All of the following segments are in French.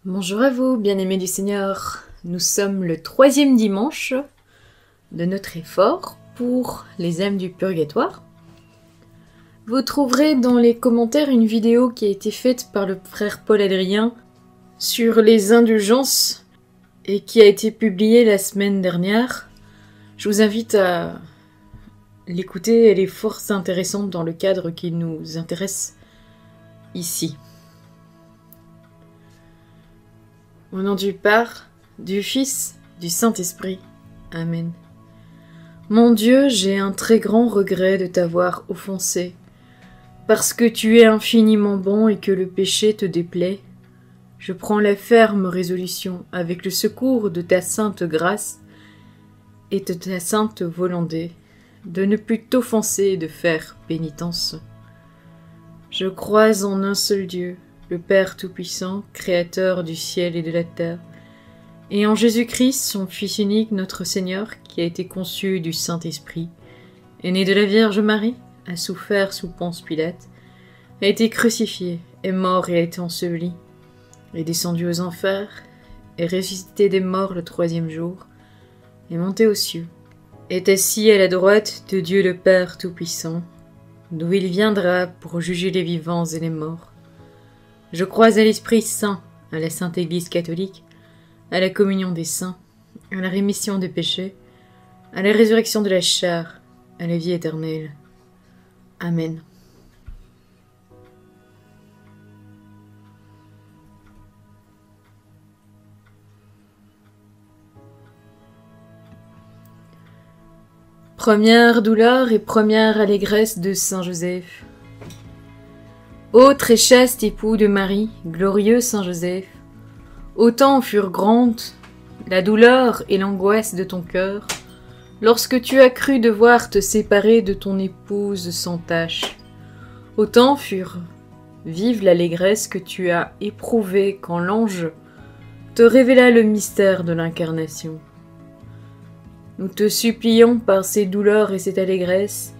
Bonjour à vous, bien-aimés du Seigneur. Nous sommes le 3e dimanche de notre effort pour les âmes du purgatoire. Vous trouverez dans les commentaires une vidéo qui a été faite par le frère Paul Adrien sur les indulgences et qui a été publiée la semaine dernière. Je vous invite à l'écouter, elle est fort intéressante dans le cadre qui nous intéresse ici. Au nom du Père, du Fils, du Saint-Esprit. Amen. Mon Dieu, j'ai un très grand regret de t'avoir offensé. Parce que tu es infiniment bon et que le péché te déplaît, je prends la ferme résolution, avec le secours de ta sainte grâce et de ta sainte volonté, de ne plus t'offenser et de faire pénitence. Je crois en un seul Dieu, le Père Tout-Puissant, Créateur du ciel et de la terre, et en Jésus-Christ, son Fils unique, notre Seigneur, qui a été conçu du Saint-Esprit, est né de la Vierge Marie, a souffert sous Ponce Pilate, a été crucifié, est mort et a été enseveli, est descendu aux enfers, est ressuscité des morts le 3e jour, est monté aux cieux, est assis à la droite de Dieu le Père Tout-Puissant, d'où il viendra pour juger les vivants et les morts. Je crois à l'Esprit Saint, à la Sainte Église catholique, à la communion des saints, à la rémission des péchés, à la résurrection de la chair, à la vie éternelle. Amen. Première douleur et première allégresse de Saint Joseph. Ô très chaste époux de Marie, glorieux Saint Joseph, autant furent grandes la douleur et l'angoisse de ton cœur, lorsque tu as cru devoir te séparer de ton épouse sans tache. Autant furent vive l'allégresse que tu as éprouvée quand l'ange te révéla le mystère de l'incarnation. Nous te supplions par ces douleurs et cette allégresse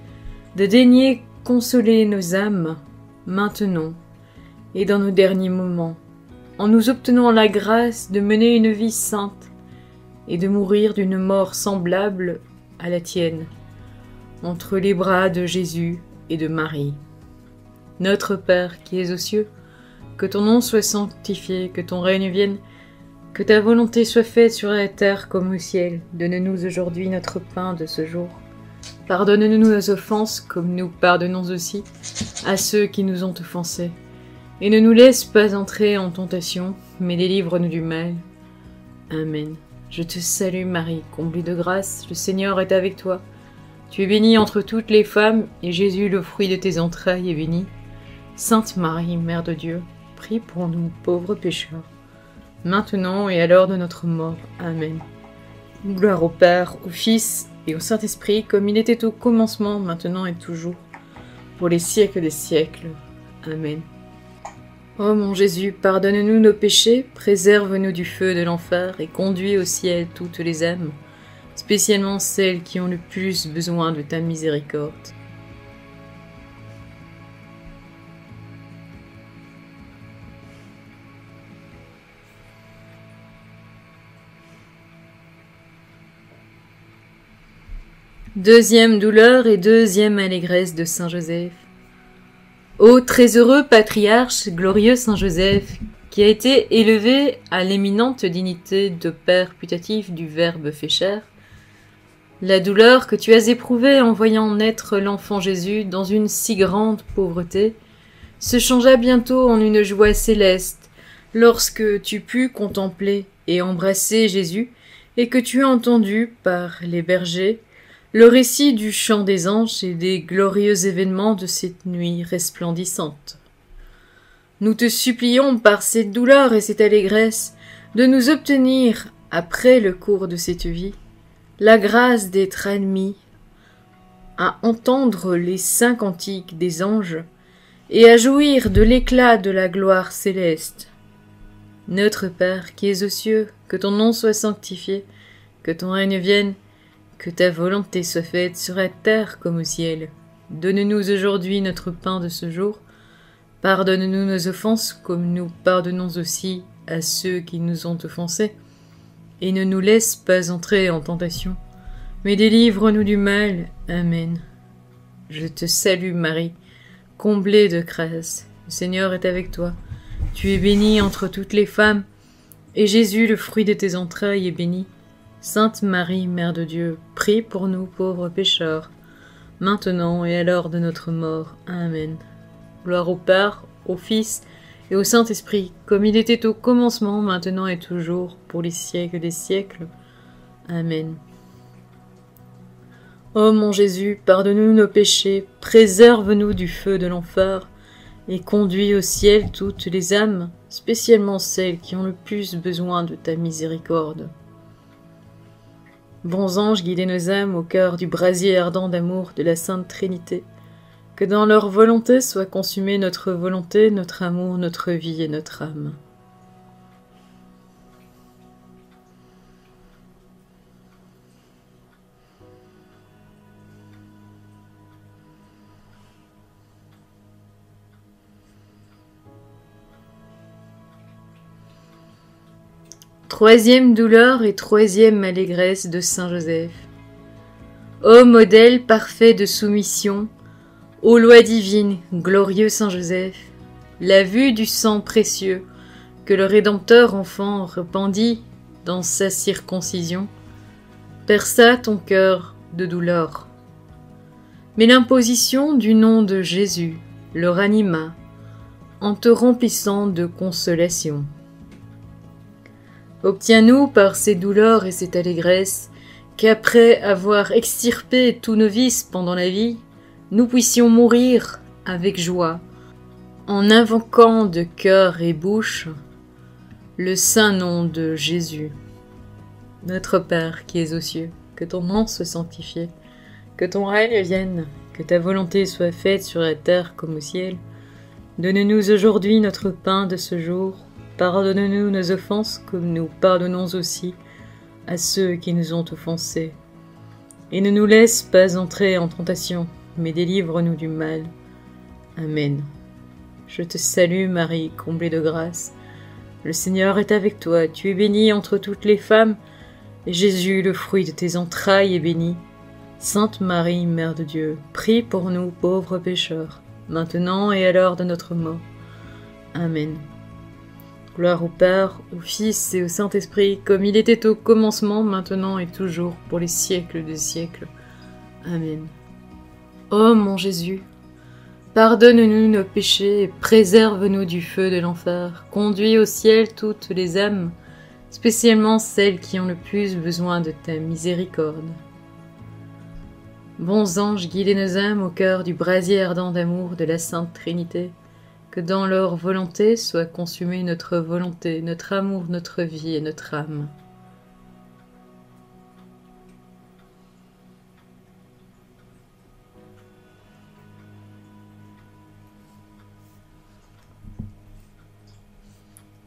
de daigner consoler nos âmes maintenant et dans nos derniers moments, en nous obtenant la grâce de mener une vie sainte et de mourir d'une mort semblable à la tienne, entre les bras de Jésus et de Marie. Notre Père qui es aux cieux, que ton nom soit sanctifié, que ton règne vienne, que ta volonté soit faite sur la terre comme au ciel. Donne-nous aujourd'hui notre pain de ce jour. Pardonne-nous nos offenses, comme nous pardonnons aussi à ceux qui nous ont offensés. Et ne nous laisse pas entrer en tentation, mais délivre-nous du mal. Amen. Je te salue Marie, comblée de grâce, le Seigneur est avec toi. Tu es bénie entre toutes les femmes, et Jésus, le fruit de tes entrailles, est béni. Sainte Marie, Mère de Dieu, prie pour nous, pauvres pécheurs, maintenant et à l'heure de notre mort. Amen. Gloire au Père, au Fils et au Saint-Esprit, comme il était au commencement, maintenant et toujours, pour les siècles des siècles. Amen. Ô mon Jésus, pardonne-nous nos péchés, préserve-nous du feu de l'enfer et conduis au ciel toutes les âmes, spécialement celles qui ont le plus besoin de ta miséricorde. Deuxième douleur et deuxième allégresse de Saint Joseph. Ô très heureux patriarche, glorieux Saint Joseph, qui a été élevé à l'éminente dignité de Père putatif du Verbe fait chair, la douleur que tu as éprouvée en voyant naître l'enfant Jésus dans une si grande pauvreté se changea bientôt en une joie céleste lorsque tu pus contempler et embrasser Jésus et que tu as entendu par les bergers le récit du chant des anges et des glorieux événements de cette nuit resplendissante. Nous te supplions par cette douleur et cette allégresse de nous obtenir, après le cours de cette vie, la grâce d'être admis à entendre les saints cantiques des anges et à jouir de l'éclat de la gloire céleste. Notre Père qui es aux cieux, que ton nom soit sanctifié, que ton règne vienne, que ta volonté soit faite sur la terre comme au ciel. Donne-nous aujourd'hui notre pain de ce jour. Pardonne-nous nos offenses, comme nous pardonnons aussi à ceux qui nous ont offensés, et ne nous laisse pas entrer en tentation, mais délivre-nous du mal. Amen. Je te salue Marie, comblée de grâce, le Seigneur est avec toi. Tu es bénie entre toutes les femmes, et Jésus, le fruit de tes entrailles, est béni. Sainte Marie, Mère de Dieu, prie pour nous pauvres pécheurs, maintenant et à l'heure de notre mort. Amen. Gloire au Père, au Fils et au Saint-Esprit, comme il était au commencement, maintenant et toujours, pour les siècles des siècles. Amen. Ô mon Jésus, pardonne-nous nos péchés, préserve-nous du feu de l'enfer, et conduis au ciel toutes les âmes, spécialement celles qui ont le plus besoin de ta miséricorde. Bons anges, guidez nos âmes au cœur du brasier ardent d'amour de la Sainte Trinité, que dans leur volonté soit consumée notre volonté, notre amour, notre vie et notre âme. Troisième douleur et troisième allégresse de Saint Joseph. Ô modèle parfait de soumission, ô loi divine, glorieux Saint Joseph, la vue du sang précieux que le Rédempteur enfant répandit dans sa circoncision, perça ton cœur de douleur. Mais l'imposition du nom de Jésus le ranima en te remplissant de consolation. Obtiens-nous par ces douleurs et cette allégresse, qu'après avoir extirpé tous nos vices pendant la vie, nous puissions mourir avec joie, en invoquant de cœur et bouche le saint nom de Jésus. Notre Père qui es aux cieux, que ton nom soit sanctifié, que ton règne vienne, que ta volonté soit faite sur la terre comme au ciel. Donne-nous aujourd'hui notre pain de ce jour. Pardonne-nous nos offenses comme nous pardonnons aussi à ceux qui nous ont offensés. Et ne nous laisse pas entrer en tentation, mais délivre-nous du mal. Amen. Je te salue Marie, comblée de grâce. Le Seigneur est avec toi, tu es bénie entre toutes les femmes, et Jésus, le fruit de tes entrailles, est béni. Sainte Marie, Mère de Dieu, prie pour nous pauvres pécheurs, maintenant et à l'heure de notre mort. Amen. Gloire au Père, au Fils et au Saint-Esprit, comme il était au commencement, maintenant et toujours, pour les siècles des siècles. Amen. Ô mon Jésus, pardonne-nous nos péchés et préserve-nous du feu de l'enfer. Conduis au ciel toutes les âmes, spécialement celles qui ont le plus besoin de ta miséricorde. Bons anges, guidez nos âmes au cœur du brasier ardent d'amour de la Sainte Trinité, que dans leur volonté soit consumée notre volonté, notre amour, notre vie et notre âme.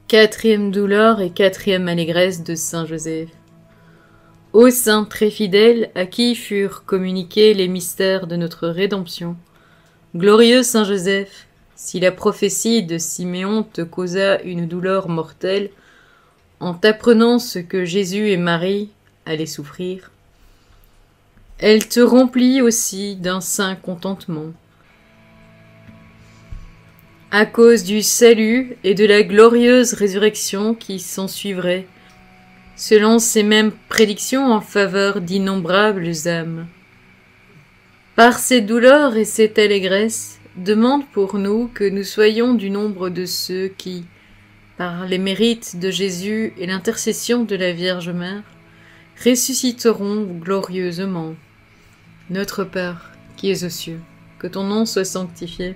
Quatrième douleur et quatrième allégresse de Saint Joseph. Ô saint très fidèle, à qui furent communiqués les mystères de notre rédemption, glorieux Saint Joseph, si la prophétie de Siméon te causa une douleur mortelle, en t'apprenant ce que Jésus et Marie allaient souffrir, elle te remplit aussi d'un saint contentement. À cause du salut et de la glorieuse résurrection qui s'ensuivrait, selon ces mêmes prédictions en faveur d'innombrables âmes. Par ces douleurs et cette allégresse, demande pour nous que nous soyons du nombre de ceux qui, par les mérites de Jésus et l'intercession de la Vierge Mère, ressusciteront glorieusement. Notre Père, qui es aux cieux, que ton nom soit sanctifié,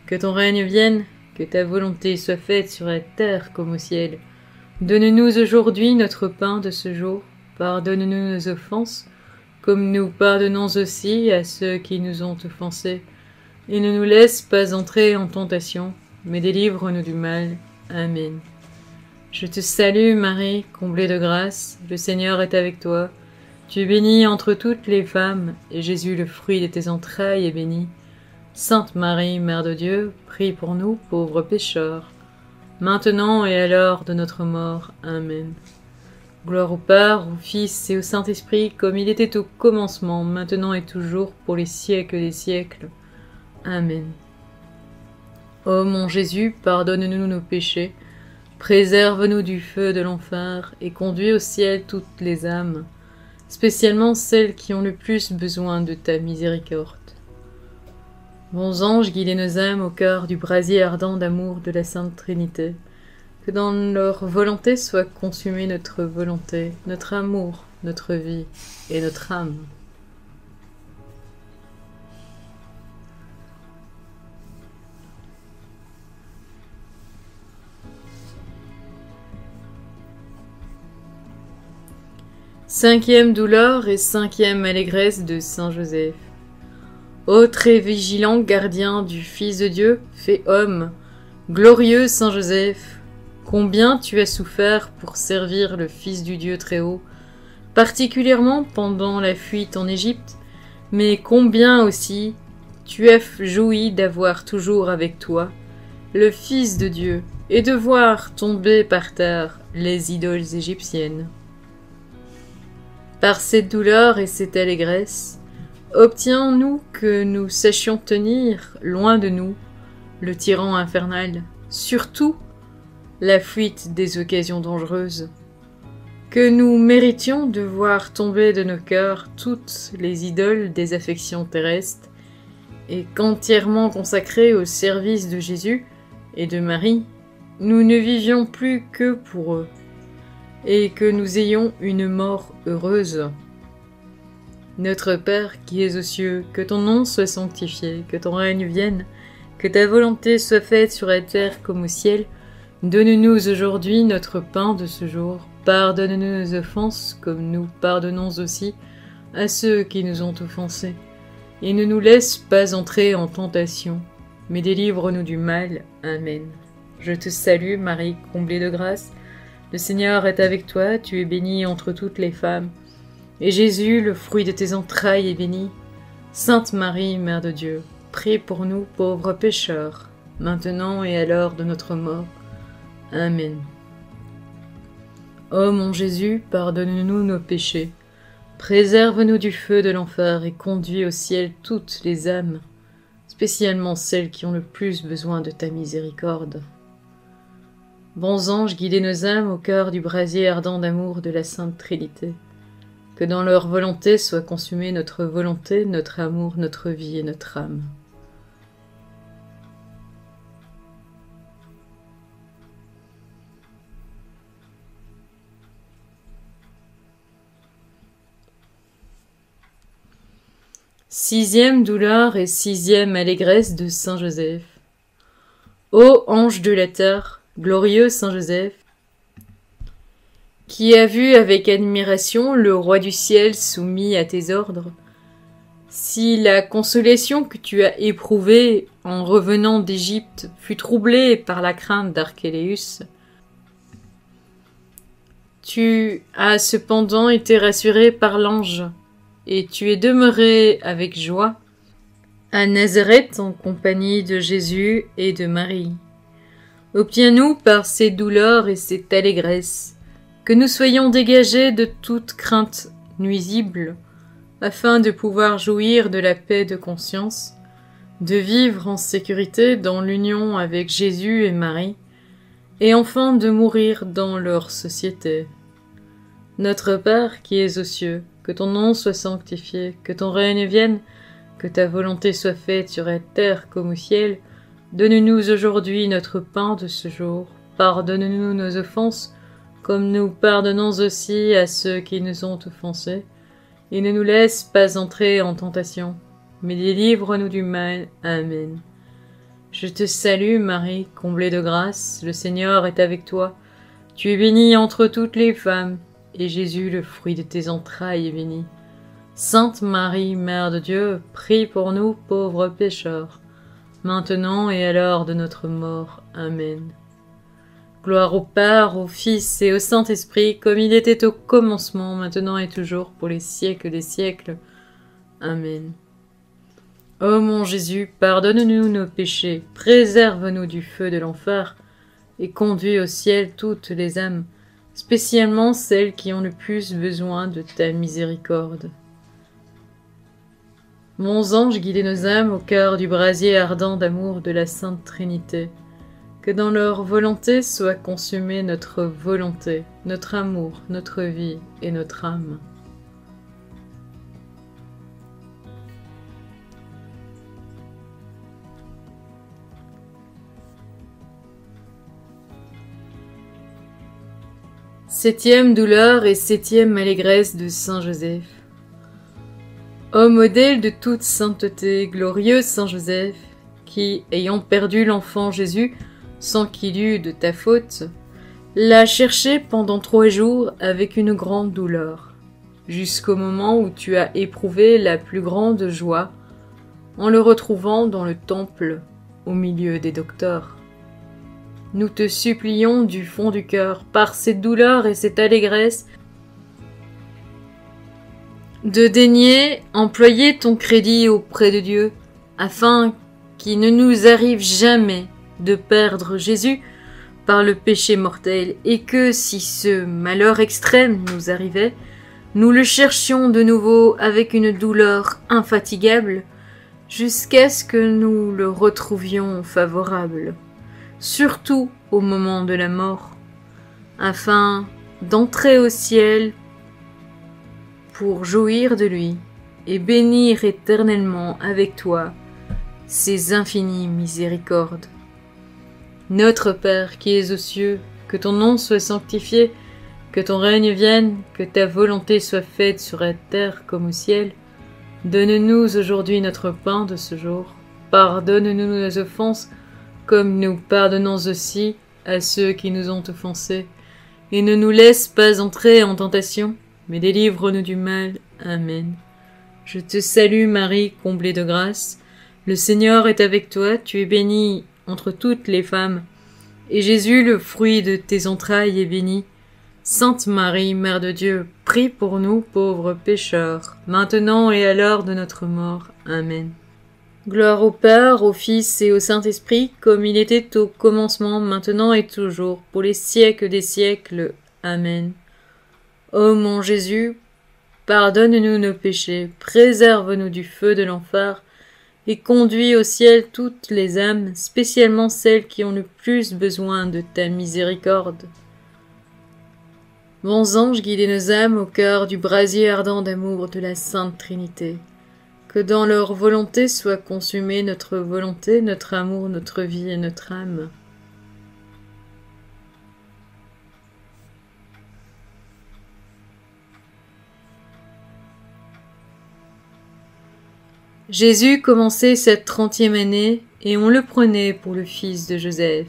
que ton règne vienne, que ta volonté soit faite sur la terre comme au ciel. Donne-nous aujourd'hui notre pain de ce jour, pardonne-nous nos offenses, comme nous pardonnons aussi à ceux qui nous ont offensés. Et ne nous laisse pas entrer en tentation, mais délivre-nous du mal. Amen. Je te salue Marie, comblée de grâce, le Seigneur est avec toi. Tu es bénie entre toutes les femmes, et Jésus, le fruit de tes entrailles, est béni. Sainte Marie, Mère de Dieu, prie pour nous, pauvres pécheurs, maintenant et à l'heure de notre mort. Amen. Gloire au Père, au Fils et au Saint-Esprit, comme il était au commencement, maintenant et toujours, pour les siècles des siècles. Amen. Ô mon Jésus, pardonne-nous nos péchés, préserve-nous du feu de l'enfer et conduis au ciel toutes les âmes, spécialement celles qui ont le plus besoin de ta miséricorde. Bons anges, guidez nos âmes au cœur du brasier ardent d'amour de la Sainte Trinité, que dans leur volonté soit consumée notre volonté, notre amour, notre vie et notre âme. Cinquième douleur et cinquième allégresse de Saint Joseph. Ô très vigilant gardien du Fils de Dieu, fait homme, glorieux Saint Joseph, combien tu as souffert pour servir le Fils du Dieu très haut, particulièrement pendant la fuite en Égypte, mais combien aussi tu as joui d'avoir toujours avec toi le Fils de Dieu et de voir tomber par terre les idoles égyptiennes. Par cette douleur et cette allégresse, obtiens-nous que nous sachions tenir, loin de nous, le tyran infernal, surtout la fuite des occasions dangereuses, que nous méritions de voir tomber de nos cœurs toutes les idoles des affections terrestres, et qu'entièrement consacrés au service de Jésus et de Marie, nous ne vivions plus que pour eux, et que nous ayons une mort heureuse. Notre Père qui es aux cieux, que ton nom soit sanctifié, que ton règne vienne, que ta volonté soit faite sur la terre comme au ciel. Donne-nous aujourd'hui notre pain de ce jour. Pardonne-nous nos offenses, comme nous pardonnons aussi à ceux qui nous ont offensés. Et ne nous laisse pas entrer en tentation, mais délivre-nous du mal. Amen. Je te salue, Marie, comblée de grâce. Le Seigneur est avec toi, tu es bénie entre toutes les femmes. Et Jésus, le fruit de tes entrailles, est béni. Sainte Marie, Mère de Dieu, prie pour nous pauvres pécheurs, maintenant et à l'heure de notre mort. Amen. Ô mon Jésus, pardonne-nous nos péchés, préserve-nous du feu de l'enfer et conduis au ciel toutes les âmes, spécialement celles qui ont le plus besoin de ta miséricorde. Bons anges, guidez nos âmes au cœur du brasier ardent d'amour de la Sainte Trinité, que dans leur volonté soit consumée notre volonté, notre amour, notre vie et notre âme. Sixième douleur et sixième allégresse de Saint Joseph. Ô ange de la terre, glorieux Saint Joseph, qui a vu avec admiration le roi du ciel soumis à tes ordres, si la consolation que tu as éprouvée en revenant d'Égypte fut troublée par la crainte d'Archéléus, tu as cependant été rassuré par l'ange, et tu es demeuré avec joie à Nazareth en compagnie de Jésus et de Marie. Obtiens-nous par ces douleurs et cette allégresse que nous soyons dégagés de toute crainte nuisible, afin de pouvoir jouir de la paix de conscience, de vivre en sécurité dans l'union avec Jésus et Marie, et enfin de mourir dans leur société. Notre Père qui es aux cieux, que ton nom soit sanctifié, que ton règne vienne, que ta volonté soit faite sur la terre comme au ciel. Donne-nous aujourd'hui notre pain de ce jour. Pardonne-nous nos offenses, comme nous pardonnons aussi à ceux qui nous ont offensés. Et ne nous laisse pas entrer en tentation, mais délivre-nous du mal. Amen. Je te salue, Marie, comblée de grâce, le Seigneur est avec toi. Tu es bénie entre toutes les femmes, et Jésus, le fruit de tes entrailles, est béni. Sainte Marie, Mère de Dieu, prie pour nous pauvres pécheurs, maintenant et à l'heure de notre mort. Amen. Gloire au Père, au Fils et au Saint-Esprit, comme il était au commencement, maintenant et toujours, pour les siècles des siècles. Amen. Ô mon Jésus, pardonne-nous nos péchés, préserve-nous du feu de l'enfer, et conduis au ciel toutes les âmes, spécialement celles qui ont le plus besoin de ta miséricorde. Bons anges, guidez nos âmes au cœur du brasier ardent d'amour de la Sainte Trinité. Que dans leur volonté soit consumée notre volonté, notre amour, notre vie et notre âme. Septième douleur et septième allégresse de Saint Joseph. Ô modèle de toute sainteté, glorieux Saint Joseph, qui, ayant perdu l'enfant Jésus, sans qu'il eût de ta faute, l'a cherché pendant 3 jours avec une grande douleur, jusqu'au moment où tu as éprouvé la plus grande joie en le retrouvant dans le temple au milieu des docteurs. Nous te supplions du fond du cœur, par cette douleur et cette allégresse, de daigner employer ton crédit auprès de Dieu, afin qu'il ne nous arrive jamais de perdre Jésus par le péché mortel, et que si ce malheur extrême nous arrivait, nous le cherchions de nouveau avec une douleur infatigable, jusqu'à ce que nous le retrouvions favorable, surtout au moment de la mort, afin d'entrer au ciel pour jouir de lui et bénir éternellement avec toi ses infinies miséricordes. Notre Père qui es aux cieux, que ton nom soit sanctifié, que ton règne vienne, que ta volonté soit faite sur la terre comme au ciel. Donne-nous aujourd'hui notre pain de ce jour. Pardonne-nous nos offenses, comme nous pardonnons aussi à ceux qui nous ont offensés. Et ne nous laisse pas entrer en tentation, mais délivre-nous du mal. Amen. Je te salue Marie, comblée de grâce. Le Seigneur est avec toi, tu es bénie entre toutes les femmes, et Jésus, le fruit de tes entrailles, est béni. Sainte Marie, Mère de Dieu, prie pour nous pauvres pécheurs, maintenant et à l'heure de notre mort. Amen. Gloire au Père, au Fils et au Saint-Esprit, comme il était au commencement, maintenant et toujours, pour les siècles des siècles. Amen. Ô mon Jésus, pardonne-nous nos péchés, préserve-nous du feu de l'enfer, et conduis au ciel toutes les âmes, spécialement celles qui ont le plus besoin de ta miséricorde. Bons anges, guidez nos âmes au cœur du brasier ardent d'amour de la Sainte Trinité. Que dans leur volonté soit consumée notre volonté, notre amour, notre vie et notre âme. Jésus commençait sa 30e année, et on le prenait pour le fils de Joseph.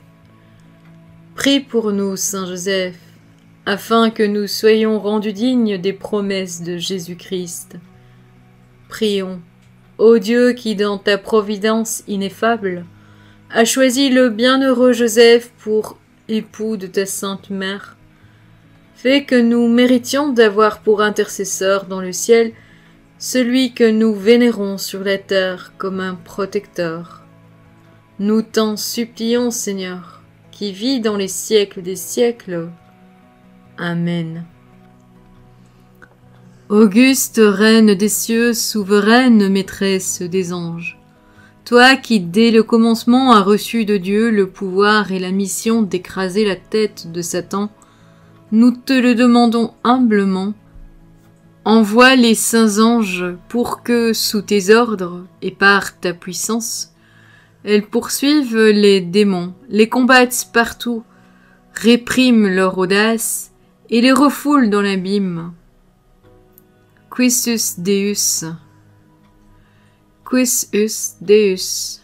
Prie pour nous, Saint Joseph, afin que nous soyons rendus dignes des promesses de Jésus-Christ. Prions. Ô Dieu qui, dans ta providence ineffable, a choisi le bienheureux Joseph pour époux de ta sainte mère, fais que nous méritions d'avoir pour intercesseur dans le ciel celui que nous vénérons sur la terre comme un protecteur. Nous t'en supplions, Seigneur, qui vis dans les siècles des siècles. Amen. Auguste Reine des cieux, souveraine maîtresse des anges, toi qui dès le commencement as reçu de Dieu le pouvoir et la mission d'écraser la tête de Satan, nous te le demandons humblement. Envoie les saints anges pour que, sous tes ordres et par ta puissance, elles poursuivent les démons, les combattent partout, répriment leur audace et les refoulent dans l'abîme. Quissus Deus, quissus Deus,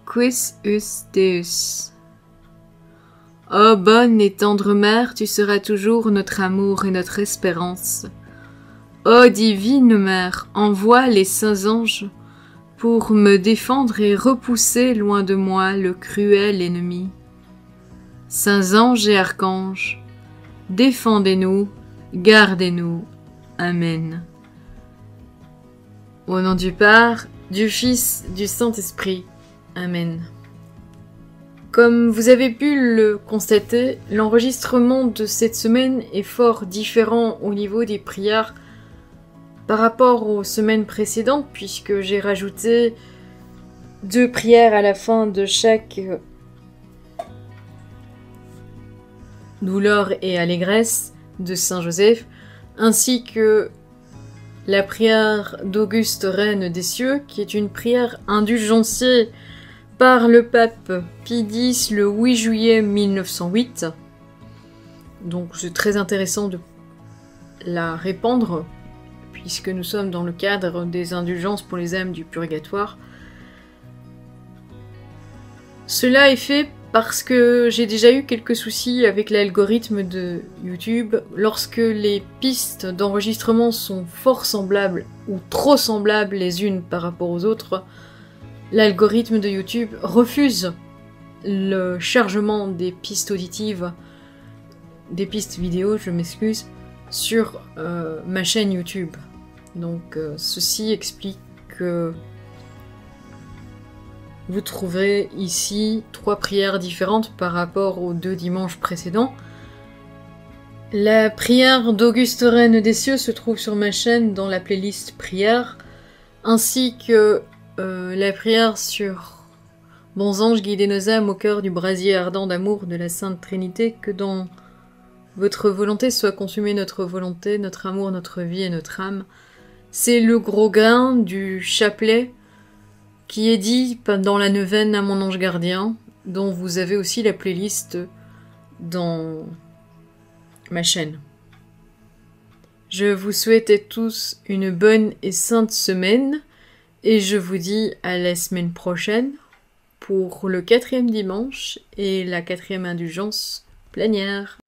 quissus Deus. Ô bonne et tendre mère, tu seras toujours notre amour et notre espérance. Ô divine mère, envoie les saints anges pour me défendre et repousser loin de moi le cruel ennemi. Saints anges et archanges, défendez-nous, gardez-nous. Amen. Au nom du Père, du Fils, du Saint-Esprit. Amen. Comme vous avez pu le constater, l'enregistrement de cette semaine est fort différent au niveau des prières par rapport aux semaines précédentes, puisque j'ai rajouté 2 prières à la fin de chaque douleur et allégresse de Saint Joseph, ainsi que la prière d'Auguste Reine des Cieux, qui est une prière indulgenciée par le pape Pie X le 8 juillet 1908. Donc c'est très intéressant de la répandre, puisque nous sommes dans le cadre des indulgences pour les âmes du purgatoire. Cela est fait parce que j'ai déjà eu quelques soucis avec l'algorithme de YouTube. Lorsque les pistes d'enregistrement sont fort semblables ou trop semblables les unes par rapport aux autres, l'algorithme de YouTube refuse le chargement des pistes auditives, des pistes vidéo, je m'excuse, sur ma chaîne YouTube. Donc ceci explique que vous trouverez ici 3 prières différentes par rapport aux 2 dimanches précédents. La prière d'Auguste Reine des Cieux se trouve sur ma chaîne dans la playlist prières, ainsi que la prière sur Bons anges, guidez nos âmes au cœur du brasier ardent d'amour de la Sainte Trinité, que dans votre volonté soit consumée notre volonté, notre amour, notre vie et notre âme. C'est le gros grain du chapelet qui est dit dans la neuvaine à mon ange gardien, dont vous avez aussi la playlist dans ma chaîne. Je vous souhaite à tous une bonne et sainte semaine, et je vous dis à la semaine prochaine pour le 4e dimanche et la 4e indulgence plénière.